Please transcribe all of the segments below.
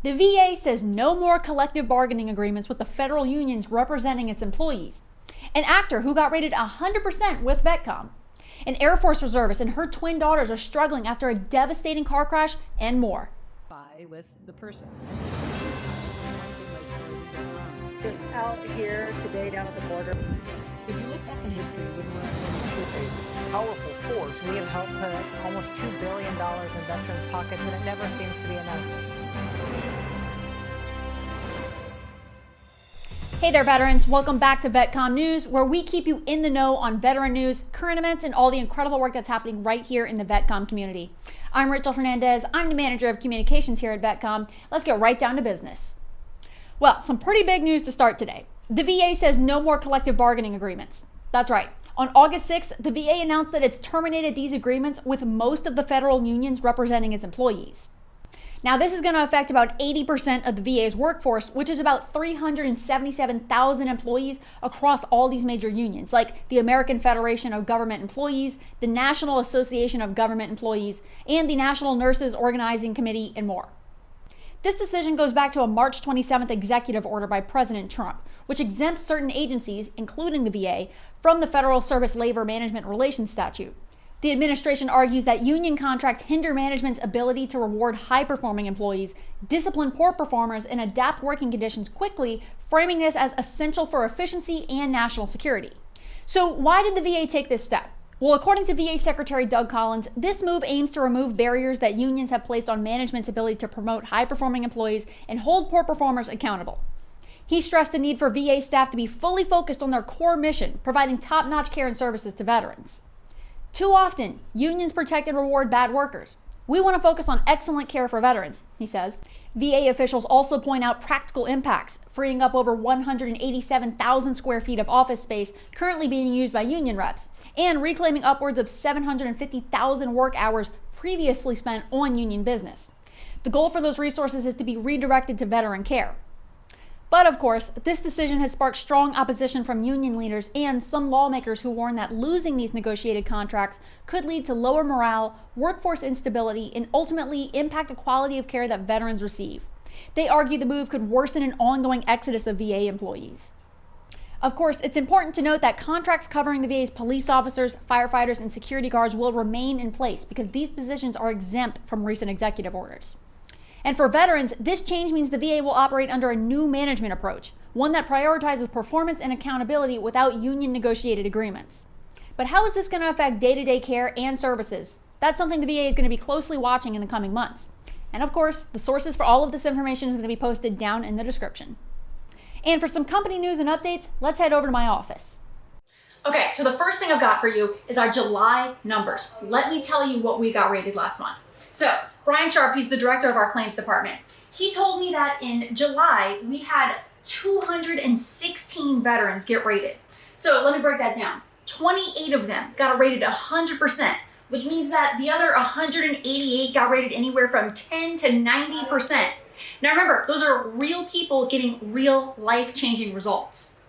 The VA says no more collective bargaining agreements with the federal unions representing its employees. An actor who got rated 100% with VETCOMM. An Air Force reservist and her twin daughters are struggling after a devastating car crash, and more. With the person. Just out here today down at the border. If you look back in history, when we're is a powerful force. We have helped put almost $2 billion in veterans' pockets, and it never seems to be enough. Hey there, veterans. Welcome back to VETCOMM News, where we keep you in the know on veteran news, current events, and all the incredible work that's happening right here in the VETCOMM community. I'm Rachel Hernandez. I'm the manager of communications here at VETCOMM. Let's get right down to business. Well, some pretty big news to start today. The VA says no more collective bargaining agreements. That's right. On August 6th, the VA announced that it's terminated these agreements with most of the federal unions representing its employees. Now, this is going to affect about 80% of the VA's workforce, which is about 377,000 employees across all these major unions, like the American Federation of Government Employees, the National Association of Government Employees, and the National Nurses Organizing Committee, and more. This decision goes back to a March 27th executive order by President Trump, which exempts certain agencies, including the VA, from the Federal Service Labor Management Relations Statute. The administration argues that union contracts hinder management's ability to reward high-performing employees, discipline poor performers, and adapt working conditions quickly, framing this as essential for efficiency and national security. So why did the VA take this step? Well, according to VA Secretary Doug Collins, this move aims to remove barriers that unions have placed on management's ability to promote high-performing employees and hold poor performers accountable. He stressed the need for VA staff to be fully focused on their core mission, providing top-notch care and services to veterans. Too often, unions protect and reward bad workers. We want to focus on excellent care for veterans, he says. VA officials also point out practical impacts, freeing up over 187,000 square feet of office space currently being used by union reps, and reclaiming upwards of 750,000 work hours previously spent on union business. The goal for those resources is to be redirected to veteran care. But of course, this decision has sparked strong opposition from union leaders and some lawmakers who warn that losing these negotiated contracts could lead to lower morale, workforce instability, and ultimately impact the quality of care that veterans receive. They argue the move could worsen an ongoing exodus of VA employees. Of course, it's important to note that contracts covering the VA's police officers, firefighters, and security guards will remain in place because these positions are exempt from recent executive orders. And for veterans, this change means the VA will operate under a new management approach, one that prioritizes performance and accountability without union negotiated agreements. But how is this going to affect day-to-day care and services? That's something the VA is going to be closely watching in the coming months. And of course, the sources for all of this information is going to be posted down in the description. And for some company news and updates, let's head over to my office. Okay, so the first thing I've got for you is our July numbers. Let me tell you what we got rated last month. So, Brian Sharp, he's the director of our claims department. He told me that in July, we had 216 veterans get rated. So let me break that down. 28 of them got rated 100%, which means that the other 188 got rated anywhere from 10 to 90%. Now remember, those are real people getting real life-changing results.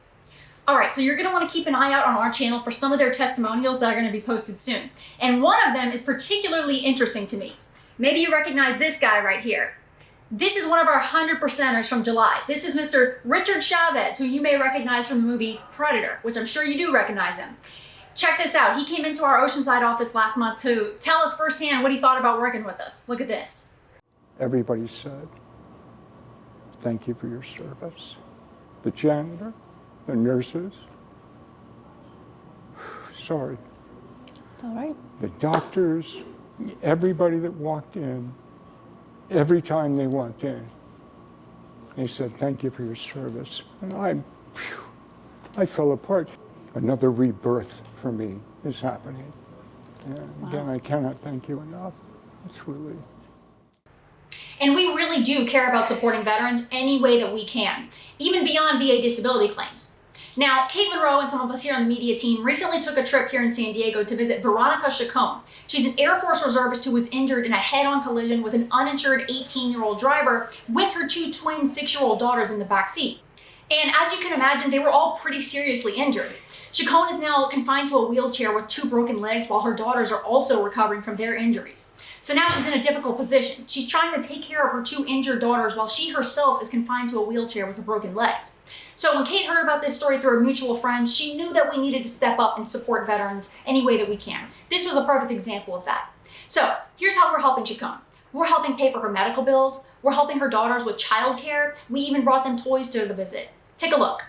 All right, so you're gonna wanna keep an eye out on our channel for some of their testimonials that are gonna be posted soon. And one of them is particularly interesting to me. Maybe you recognize this guy right here. This is one of our 100%ers from July. This is Mr. Richard Chavez, who you may recognize from the movie Predator, which I'm sure you do recognize him. Check this out. He came into our Oceanside office last month to tell us firsthand what he thought about working with us. Look at this. Everybody said, thank you for your service. The janitor, the nurses, sorry. It's all right. The doctors, everybody that walked in, every time they walked in, they said, thank you for your service. And I fell apart. Another rebirth for me is happening. And again, I cannot thank you enough. It's really... And we really do care about supporting veterans any way that we can, even beyond VA disability claims. Now, Kate Monroe and some of us here on the media team recently took a trip here in San Diego to visit Veronica Chacon. She's an Air Force reservist who was injured in a head-on collision with an uninsured 18-year-old driver with her two twin 6-year-old daughters in the back seat. And as you can imagine, they were all pretty seriously injured. Chacon is now confined to a wheelchair with 2 broken legs while her daughters are also recovering from their injuries. So now she's in a difficult position. She's trying to take care of her 2 injured daughters while she herself is confined to a wheelchair with her broken legs. So when Kate heard about this story through a mutual friend, she knew that we needed to step up and support veterans any way that we can. This was a perfect example of that. So here's how we're helping Chacon. We're helping pay for her medical bills. We're helping her daughters with childcare. We even brought them toys to the visit. Take a look.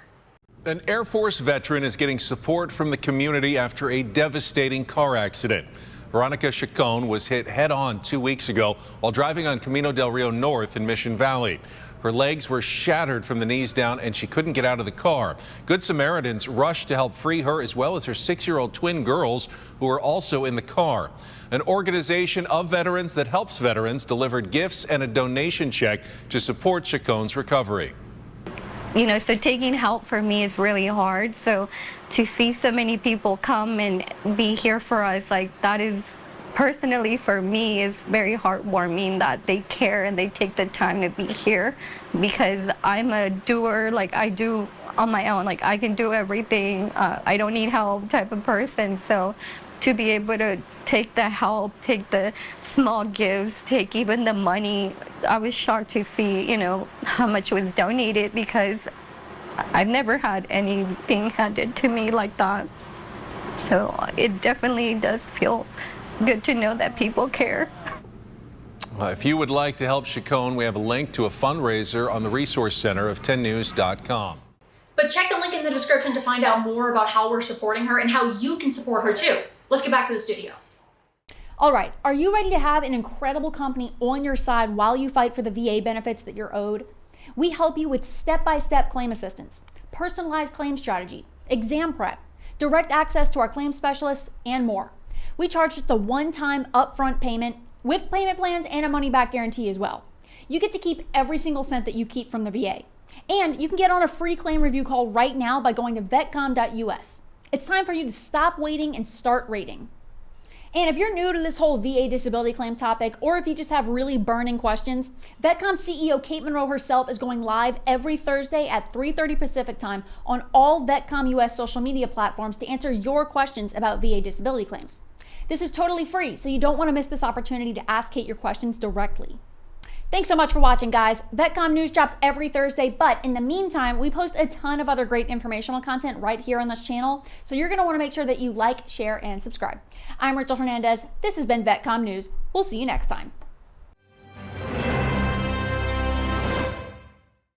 An Air Force veteran is getting support from the community after a devastating car accident. Veronica Chacon was hit head-on 2 weeks ago while driving on Camino del Rio North in Mission Valley. Her legs were shattered from the knees down and she couldn't get out of the car. Good Samaritans rushed to help free her as well as her 6-year-old twin girls who were also in the car. An organization of veterans that helps veterans delivered gifts and a donation check to support Chacon's recovery. You know, so taking help for me is really hard. So to see so many people come and be here for us, like that is personally for me is very heartwarming that they care and they take the time to be here, because I'm a doer, like I do on my own, like I can do everything. I don't need help type of person. So to be able to take the help, take the small gifts, take even the money, I was shocked to see, you know, how much was donated, because I've never had anything handed to me like that. So it definitely does feel good to know that people care. If you would like to help Chacon, we have a link to a fundraiser on the Resource Center of 10news.com. But check the link in the description to find out more about how we're supporting her and how you can support her too. Let's get back to the studio. All right, are you ready to have an incredible company on your side while you fight for the VA benefits that you're owed? We help you with step-by-step claim assistance, personalized claim strategy, exam prep, direct access to our claim specialists, and more. We charge just a one-time upfront payment with payment plans and a money-back guarantee as well. You get to keep every single cent that you keep from the VA. And you can get on a free claim review call right now by going to VETCOMM US. It's time for you to stop waiting and start rating. And if you're new to this whole VA disability claim topic, or if you just have really burning questions, VETCOMM CEO Kate Monroe herself is going live every Thursday at 3:30 Pacific time on all VETCOMM US social media platforms to answer your questions about VA disability claims. This is totally free, so you don't want to miss this opportunity to ask Kate your questions directly. Thanks so much for watching, guys. VETCOMM News drops every Thursday, but in the meantime, we post a ton of other great informational content right here on this channel, so you're going to want to make sure that you like, share, and subscribe. I'm Rachel Hernandez. This has been VETCOMM News. We'll see you next time.